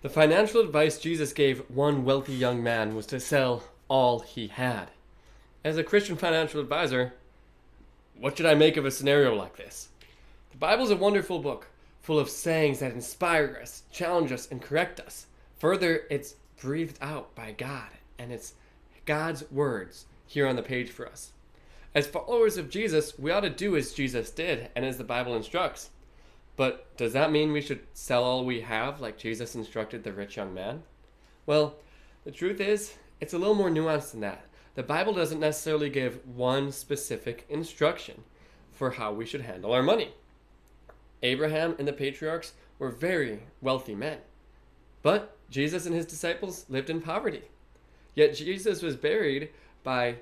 The financial advice Jesus gave one wealthy young man was to sell all he had. As a Christian financial advisor, what should I make of a scenario like this? The Bible is a wonderful book, full of sayings that inspire us, challenge us, and correct us. Further, it's breathed out by God, and it's God's words here on the page for us. As followers of Jesus, we ought to do as Jesus did and as the Bible instructs. But does that mean we should sell all we have like Jesus instructed the rich young man? Well, the truth is, it's a little more nuanced than that. The Bible doesn't necessarily give one specific instruction for how we should handle our money. Abraham and the patriarchs were very wealthy men. But Jesus and his disciples lived in poverty. Yet Jesus was buried by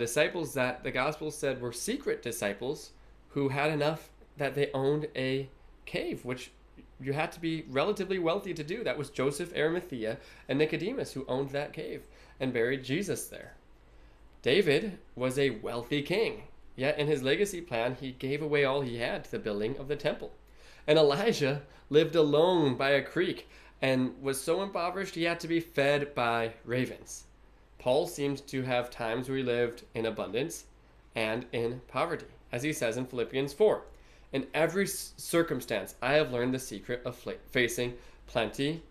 disciples that the gospel said were secret disciples who had enough that they owned a cave, which you had to be relatively wealthy to do. That was Joseph, Arimathea, and Nicodemus who owned that cave and buried Jesus there. David was a wealthy king, yet in his legacy plan he gave away all he had to the building of the temple. And Elijah lived alone by a creek and was so impoverished he had to be fed by ravens. Paul seems to have times where he lived in abundance and in poverty, as he says in Philippians 4. In every circumstance, I have learned the secret of facing plenty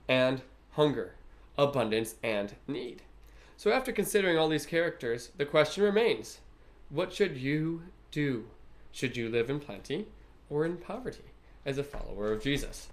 and hunger, abundance and need. So after considering all these characters, the question remains, what should you do? Should you live in plenty or in poverty as a follower of Jesus?